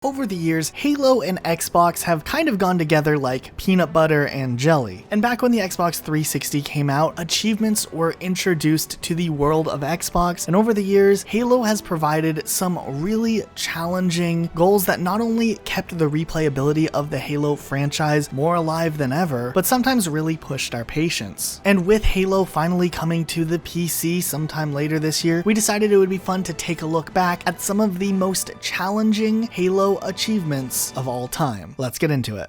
Over the years, Halo and Xbox have kind of gone together like peanut butter and jelly. And back when the Xbox 360 came out, achievements were introduced to the world of Xbox, and over the years, Halo has provided some really challenging goals that not only kept the replayability of the Halo franchise more alive than ever, but sometimes really pushed our patience. And with Halo finally coming to the PC sometime later this year, we decided it would be fun to take a look back at some of the most challenging Halo achievements of all time. Let's get into it.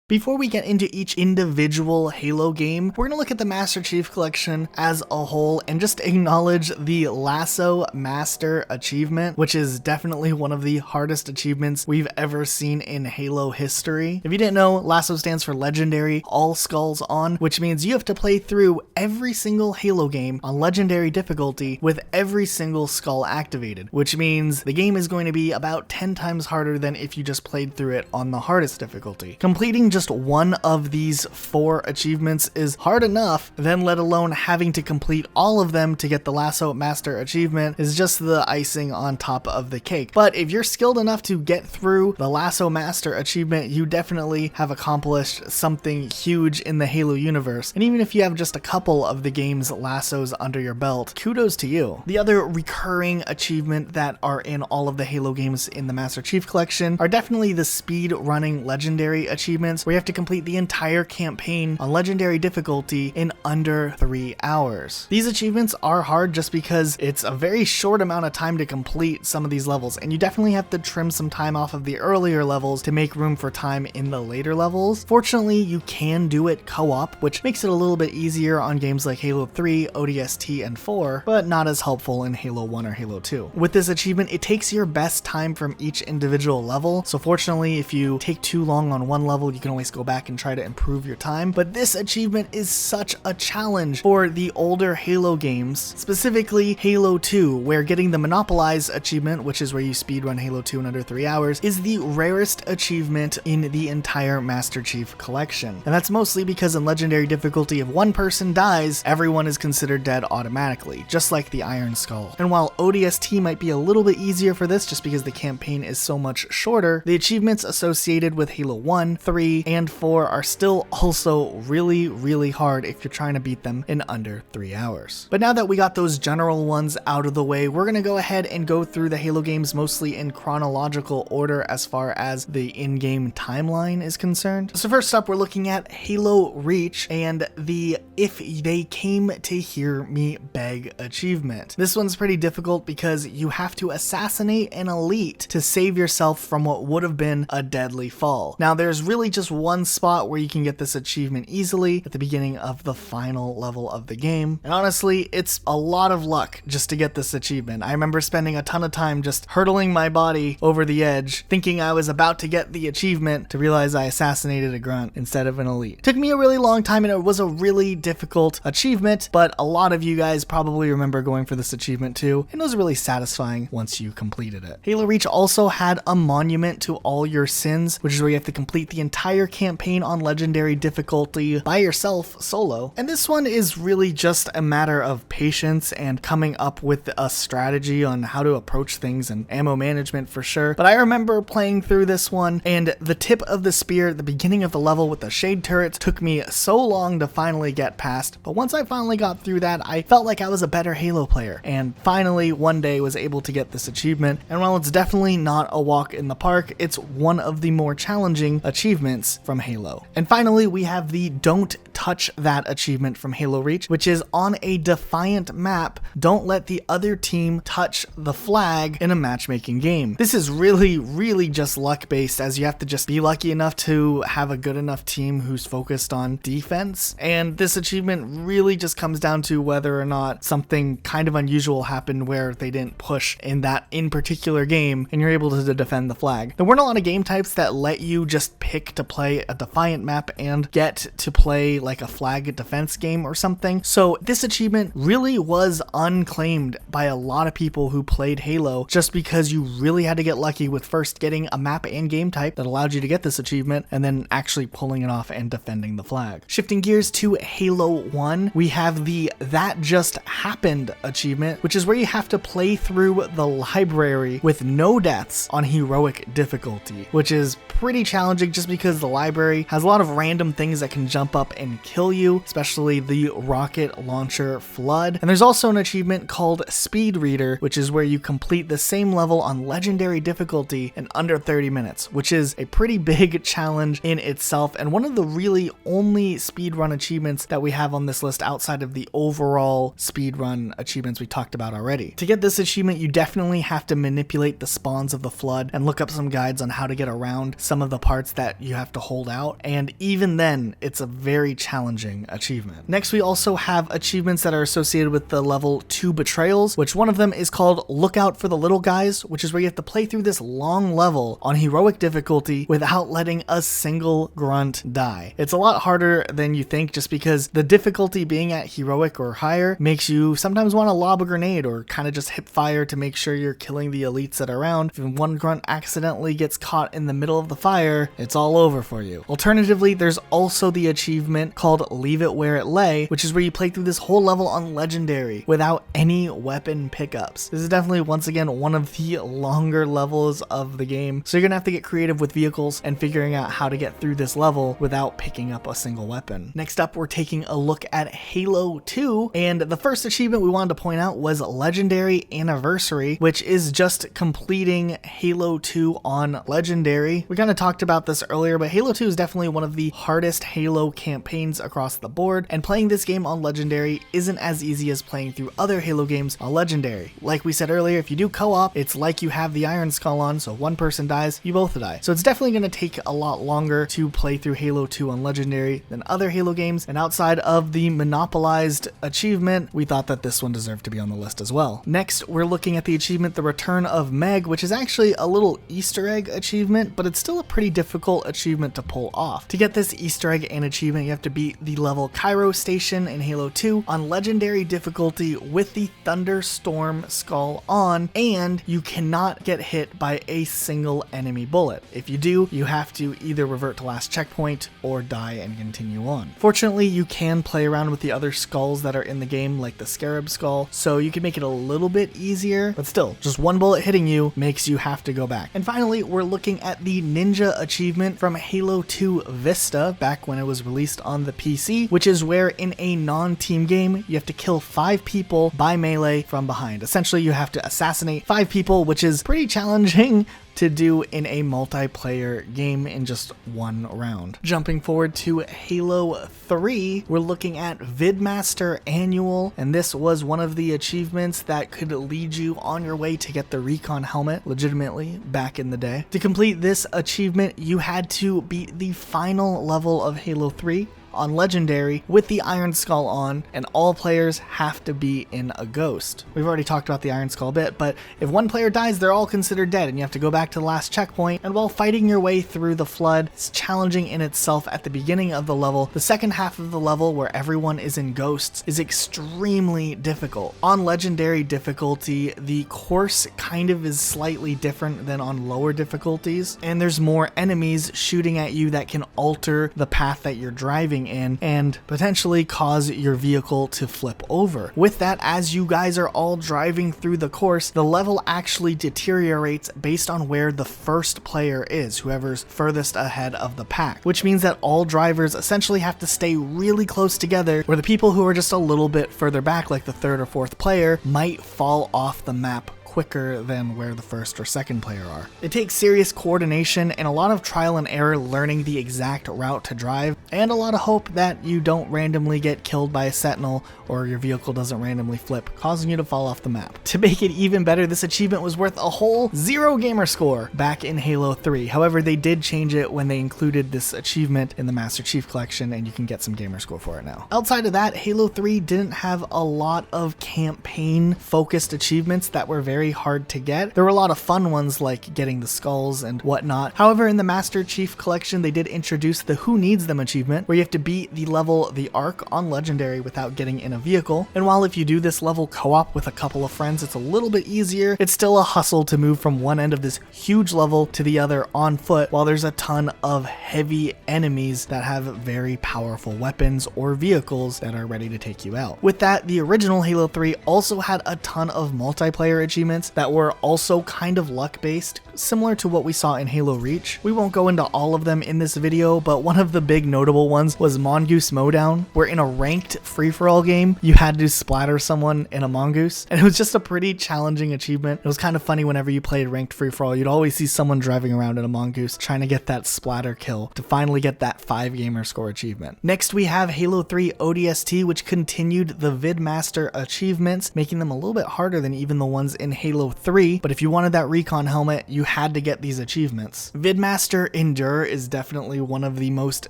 Before we get into each individual Halo game, we're going to look at the Master Chief Collection as a whole and just acknowledge the LASO Master achievement, which is definitely one of the hardest achievements we've ever seen in Halo history. If you didn't know, LASO stands for Legendary All Skulls On, which means you have to play through every single Halo game on Legendary difficulty with every single skull activated, which means the game is going to be about 10 times harder than if you just played through it on the hardest difficulty. Completing just one of these 4 achievements is hard enough, then let alone having to complete all of them to get the LASO Master achievement is just the icing on top of the cake. But if you're skilled enough to get through the LASO Master achievement, you definitely have accomplished something huge in the Halo universe. And even if you have just a couple of the game's LASOs under your belt, kudos to you. The other recurring achievement that are in all of the Halo games in the Master Chief Collection are definitely the speed running legendary achievements, where you have to complete the entire campaign on legendary difficulty in under 3 hours. These achievements are hard just because it's a very short amount of time to complete some of these levels, and you definitely have to trim some time off of the earlier levels to make room for time in the later levels. Fortunately, you can do it co-op, which makes it a little bit easier on games like Halo 3, ODST, and 4, but not as helpful in Halo 1 or Halo 2. With this achievement, it takes your best time from each individual level, so fortunately, if you take too long on one level, you can always go back and try to improve your time. But this achievement is such a challenge for the older Halo games, specifically Halo 2, where getting the Monopolize achievement, which is where you speedrun Halo 2 in under 3 hours, is the rarest achievement in the entire Master Chief Collection. And that's mostly because in legendary difficulty, if one person dies, everyone is considered dead automatically, just like the Iron Skull. And while ODST might be a little bit easier for this just because the campaign is so much shorter, the achievements associated with Halo 1, 3, and 4 are still also really hard if you're trying to beat them in under 3 hours. But now that we got those general ones out of the way, we're going to go ahead and go through the Halo games mostly in chronological order as far as the in-game timeline is concerned. So first up, we're looking at Halo Reach and the If They Came to Hear Me Beg achievement. This one's pretty difficult because you have to assassinate an elite to save yourself from what would have been a deadly fall. Now there's really just one spot where you can get this achievement easily, at the beginning of the final level of the game. And honestly, it's a lot of luck just to get this achievement. I remember spending a ton of time just hurtling my body over the edge, thinking I was about to get the achievement, to realize I assassinated a grunt instead of an elite. Took me a really long time and it was a really difficult achievement, but a lot of you guys probably remember going for this achievement too, and it was really satisfying once you completed it. Halo Reach also had a monument to all your sins, which is where you have to complete the entire campaign on legendary difficulty by yourself solo. And this one is really just a matter of patience and coming up with a strategy on how to approach things and ammo management for sure. But I remember playing through this one, and the tip of the spear at the beginning of the level with the shade turrets took me so long to finally get past. But once I finally got through that, I felt like I was a better Halo player, and finally one day was able to get this achievement. And while it's definitely not a walk in the park, it's one of the more challenging achievements from Halo. And finally, we have the Don't Touch That achievement from Halo Reach, which is on a Defiant map, don't let the other team touch the flag in a matchmaking game. This is really just luck based, as you have to just be lucky enough to have a good enough team who's focused on defense. And this achievement really just comes down to whether or not something kind of unusual happened where they didn't push in that in particular game and you're able to defend the flag. There weren't a lot of game types that let you just pick to play a Defiant map and get to play like like a flag defense game or something. So this achievement really was unclaimed by a lot of people who played Halo, just because you really had to get lucky with first getting a map and game type that allowed you to get this achievement, and then actually pulling it off and defending the flag. Shifting gears to Halo 1, we have the That Just Happened achievement, which is where you have to play through the library with no deaths on heroic difficulty, which is pretty challenging just because the library has a lot of random things that can jump up and kill you, especially the rocket launcher flood. And there's also an achievement called Speed Reader, which is where you complete the same level on legendary difficulty in under 30 minutes, which is a pretty big challenge in itself, and one of the really only speedrun achievements that we have on this list outside of the overall speedrun achievements we talked about already. To get this achievement, you definitely have to manipulate the spawns of the flood and look up some guides on how to get around some of the parts that you have to hold out, and even then, it's a very challenging achievement. Next, we also have achievements that are associated with the level 2 betrayals, which one of them is called Look Out for the Little Guys, which is where you have to play through this long level on heroic difficulty without letting a single grunt die. It's a lot harder than you think, just because the difficulty being at heroic or higher makes you sometimes want to lob a grenade or kind of just hip fire to make sure you're killing the elites that are around. If one grunt accidentally gets caught in the middle of the fire, it's all over for you. Alternatively, there's also the achievement called Leave It Where It Lay, which is where you play through this whole level on legendary without any weapon pickups. This is definitely, once again, one of the longer levels of the game, so you're gonna have to get creative with vehicles and figuring out how to get through this level without picking up a single weapon. Next up, we're taking a look at Halo 2, and the first achievement we wanted to point out was Legendary Anniversary, which is just completing Halo 2 on legendary. We kind of talked about this earlier, but Halo 2 is definitely one of the hardest Halo campaigns across the board, and playing this game on legendary isn't as easy as playing through other Halo games on legendary. Like we said earlier, if you do co-op, it's like you have the Iron Skull on, so if one person dies, you both die. So it's definitely going to take a lot longer to play through Halo 2 on legendary than other Halo games, and outside of the monopolized achievement, we thought that this one deserved to be on the list as well. Next, we're looking at the achievement The Return of Meg, which is actually a little Easter egg achievement, but it's still a pretty difficult achievement to pull off. To get this Easter egg and achievement, you have to beat the level Cairo Station in Halo 2 on legendary difficulty with the Thunderstorm Skull on, and you cannot get hit by a single enemy bullet. If you do, you have to either revert to last checkpoint or die and continue on. Fortunately, you can play around with the other skulls that are in the game, like the Scarab Skull, so you can make it a little bit easier, but still, just one bullet hitting you makes you have to go back. And finally, we're looking at the Ninja achievement from Halo 2 Vista, back when it was released on the PC, which is where in a non-team game, you have to kill 5 people by melee from behind. Essentially, you have to assassinate 5 people, which is pretty challenging to do in a multiplayer game in just one round. Jumping forward to Halo 3, we're looking at Vidmaster Annual, and this was one of the achievements that could lead you on your way to get the Recon helmet, legitimately, back in the day. To complete this achievement, you had to beat the final level of Halo 3 on legendary with the Iron Skull on, and all players have to be in a ghost. We've already talked about the Iron Skull a bit, but if one player dies, they're all considered dead, and you have to go back to the last checkpoint. And while fighting your way through the flood is challenging in itself at the beginning of the level, the second half of the level, where everyone is in ghosts, is extremely difficult. On legendary difficulty, the course kind of is slightly different than on lower difficulties, and there's more enemies shooting at you that can alter the path that you're driving in and potentially cause your vehicle to flip over. With that, as you guys are all driving through the course, the level actually deteriorates based on where the first player is, whoever's furthest ahead of the pack, which means that all drivers essentially have to stay really close together, where the people who are just a little bit further back, like the third or fourth player, might fall off the map quicker than where the first or second player are. It takes serious coordination and a lot of trial and error learning the exact route to drive, and a lot of hope that you don't randomly get killed by a sentinel or your vehicle doesn't randomly flip, causing you to fall off the map. To make it even better, this achievement was worth a whole 0 gamer score back in Halo 3. However, they did change it when they included this achievement in the Master Chief Collection, and you can get some gamer score for it now. Outside of that, Halo 3 didn't have a lot of campaign focused achievements that were very very hard to get. There were a lot of fun ones like getting the skulls and whatnot. However, in the Master Chief Collection, they did introduce the Who Needs Them achievement, where you have to beat the level The Ark on Legendary without getting in a vehicle. And while if you do this level co-op with a couple of friends, it's a little bit easier, it's still a hustle to move from one end of this huge level to the other on foot, while there's a ton of heavy enemies that have very powerful weapons or vehicles that are ready to take you out. With that, the original Halo 3 also had a ton of multiplayer achievements that were also kind of luck-based, similar to what we saw in Halo Reach. We won't go into all of them in this video, but one of the big notable ones was Mongoose Mowdown, where in a ranked free-for-all game, you had to splatter someone in a mongoose, and it was just a pretty challenging achievement. It was kind of funny whenever you played ranked free-for-all, you'd always see someone driving around in a mongoose trying to get that splatter kill to finally get that 5 gamer score achievement. Next, we have Halo 3 ODST, which continued the Vidmaster achievements, making them a little bit harder than even the ones in Halo 3, but if you wanted that recon helmet, you had to get these achievements. Vidmaster Endure is definitely one of the most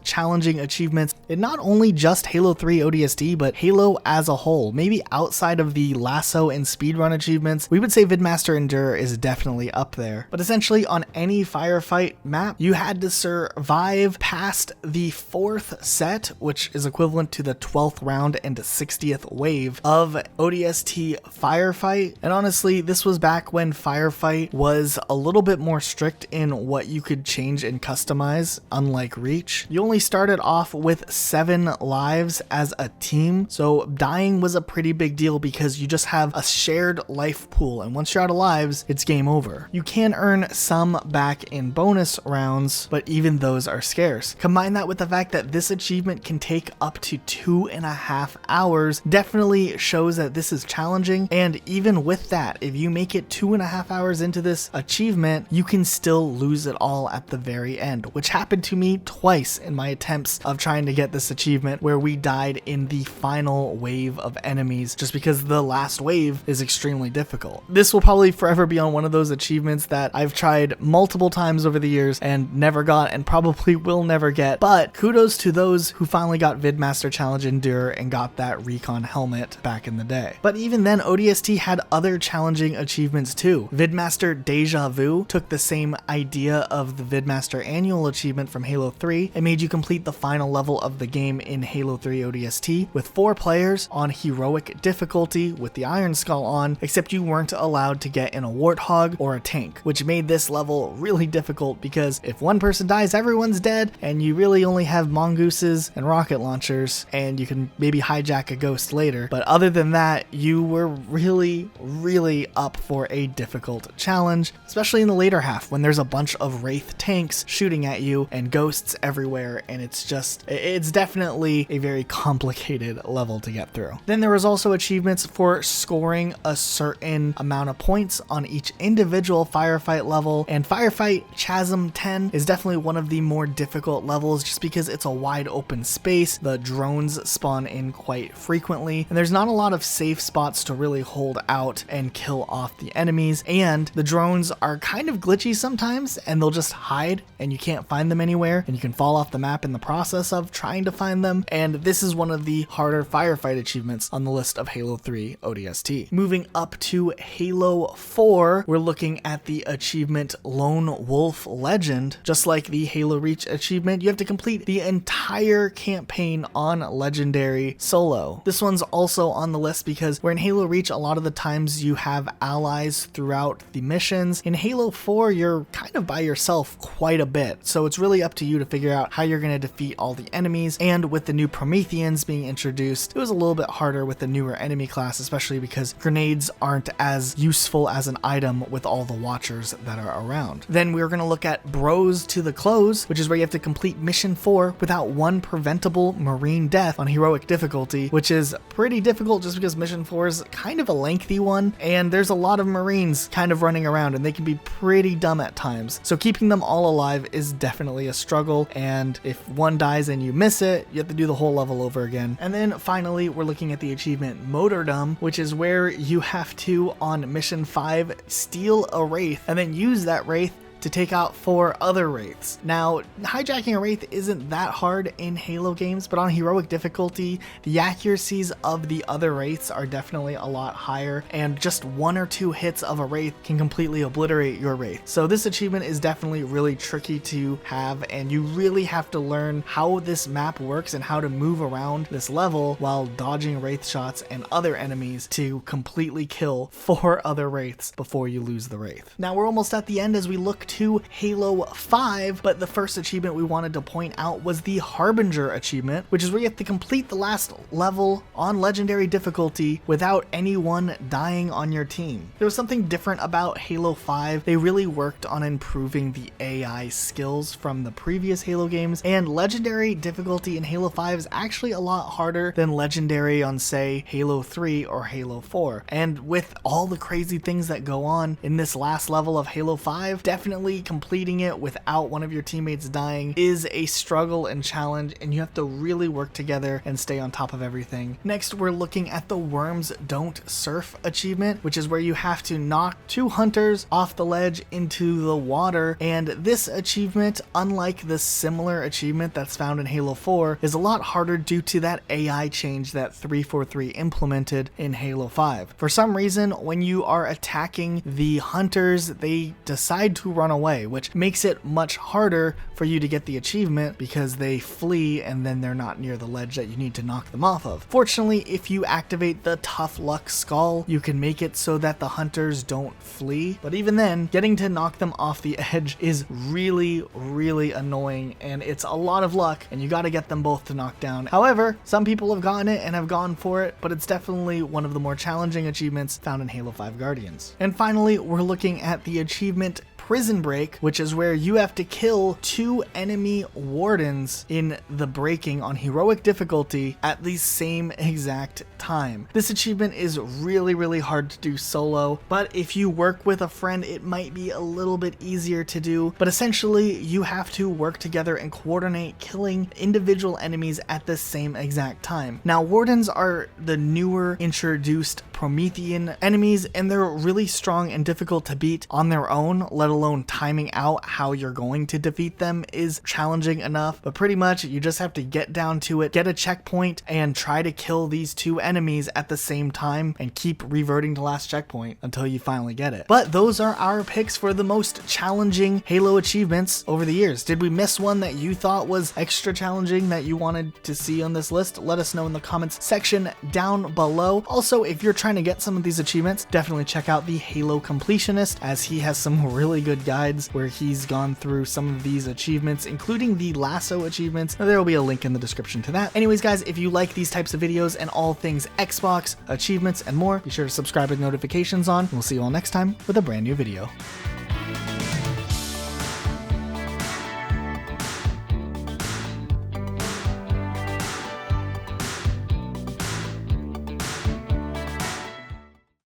challenging achievements in not only just Halo 3 ODST, but Halo as a whole. Maybe outside of the LASO and Speedrun achievements, we would say Vidmaster Endure is definitely up there. But essentially on any firefight map, you had to survive past the 4th set, which is equivalent to the 12th round and 60th wave of ODST firefight. And honestly, this was back when firefight was a little bit more strict in what you could change and customize, unlike Reach. You only started off with 7 lives as a team, so dying was a pretty big deal because you just have a shared life pool, and once you're out of lives, it's game over. You can earn some back in bonus rounds, but even those are scarce. Combine that with the fact that this achievement can take up to 2.5 hours, definitely shows that this is challenging, and even with that, if you make it 2.5 hours into this achievement, you can still lose it all at the very end, which happened to me twice in my attempts of trying to get this achievement, where we died in the final wave of enemies just because the last wave is extremely difficult. This will probably forever be on one of those achievements that I've tried multiple times over the years and never got and probably will never get, but kudos to those who finally got Vidmaster Challenge Endure and got that recon helmet back in the day. But even then, ODST had other challenging achievements too. Vidmaster Deja Vu took the same idea of the Vidmaster annual achievement from Halo 3 and made you complete the final level of the game in Halo 3 ODST with 4 players on heroic difficulty with the Iron Skull on, except you weren't allowed to get in a Warthog or a tank, which made this level really difficult because if one person dies, everyone's dead, and you really only have mongooses and rocket launchers, and you can maybe hijack a ghost later. But other than that, you were really up for a difficult challenge, especially in the later half when there's a bunch of Wraith tanks shooting at you and ghosts everywhere, and it's definitely a very complicated level to get through. Then there was also achievements for scoring a certain amount of points on each individual firefight level, and Firefight Chasm 10 is definitely one of the more difficult levels just because it's a wide open space, the drones spawn in quite frequently, and there's not a lot of safe spots to really hold out and kill off the enemies, and the drones are kind of glitchy sometimes, and they'll just hide and you can't find them anywhere, and you can fall off the map in the process of trying to find them, and this is one of the harder firefight achievements on the list of Halo 3 ODST. Moving up to Halo 4, we're looking at the achievement Lone Wolf Legend. Just like the Halo Reach achievement, you have to complete the entire campaign on Legendary solo. This one's also on the list because where in Halo Reach, a lot of the times you have allies throughout the missions. In Halo 4, you're kind of by yourself quite a bit, so it's really up to you to figure out how you're going to defeat all the enemies, and with the new Prometheans being introduced, it was a little bit harder with the newer enemy class, especially because grenades aren't as useful as an item with all the watchers that are around. Then we're going to look at Bros to the Close, which is where you have to complete Mission 4 without one preventable marine death on heroic difficulty, which is pretty difficult just because Mission 4 is kind of a lengthy one, and there's a lot of Marines kind of running around, and they can be pretty dumb at times. So keeping them all alive is definitely a struggle, and if one dies and you miss it, you have to do the whole level over again. And then finally, we're looking at the achievement Motordom, which is where you have to, on Mission 5, steal a Wraith and then use that Wraith to take out 4 other wraiths. Now, hijacking a wraith isn't that hard in Halo games, but on heroic difficulty, the accuracies of the other wraiths are definitely a lot higher, and just 1 or 2 hits of a wraith can completely obliterate your wraith. So this achievement is definitely really tricky to have, and you really have to learn how this map works and how to move around this level while dodging wraith shots and other enemies to completely kill 4 other wraiths before you lose the wraith. Now we're almost at the end as we look to Halo 5, but the first achievement we wanted to point out was the Harbinger achievement, which is where you have to complete the last level on legendary difficulty without anyone dying on your team. There was something different about Halo 5. They really worked on improving the AI skills from the previous Halo games, and legendary difficulty in Halo 5 is actually a lot harder than legendary on, say, Halo 3 or Halo 4. And with all the crazy things that go on in this last level of Halo 5, definitely completing it without one of your teammates dying is a struggle and challenge, and you have to really work together and stay on top of everything. Next, we're looking at the Worms Don't Surf achievement, which is where you have to knock 2 hunters off the ledge into the water, and this achievement, unlike the similar achievement that's found in Halo 4, is a lot harder due to that AI change that 343 implemented in Halo 5. For some reason, when you are attacking the hunters, they decide to run away, which makes it much harder for you to get the achievement because they flee and then they're not near the ledge that you need to knock them off of. Fortunately, if you activate the Tough Luck Skull, you can make it so that the hunters don't flee, but even then, getting to knock them off the edge is really, really annoying, and it's a lot of luck, and you gotta get them both to knock down. However, some people have gotten it and have gone for it, but it's definitely one of the more challenging achievements found in Halo 5 Guardians. And finally, we're looking at the achievement Prison Break, which is where you have to kill 2 enemy wardens in the breaking on heroic difficulty at the same exact time. This achievement is really, really hard to do solo, but if you work with a friend, it might be a little bit easier to do. But essentially, you have to work together and coordinate killing individual enemies at the same exact time. Now, wardens are the newer introduced Promethean enemies, and they're really strong and difficult to beat on their own, let alone timing out how you're going to defeat them is challenging enough. But pretty much you just have to get down to it, get a checkpoint, and try to kill these 2 enemies at the same time and keep reverting to last checkpoint until you finally get it. But those are our picks for the most challenging Halo achievements over the years. Did we miss one that you thought was extra challenging that you wanted to see on this list? Let us know in the comments section down below. Also, if you're trying to get some of these achievements, definitely check out the Halo Completionist, as he has some really good guides where he's gone through some of these achievements, including the LASO achievements. There will be a link in the description to that. Anyways, guys, if you like these types of videos and all things Xbox, achievements, and more, be sure to subscribe with notifications on. We'll see you all next time with a brand new video.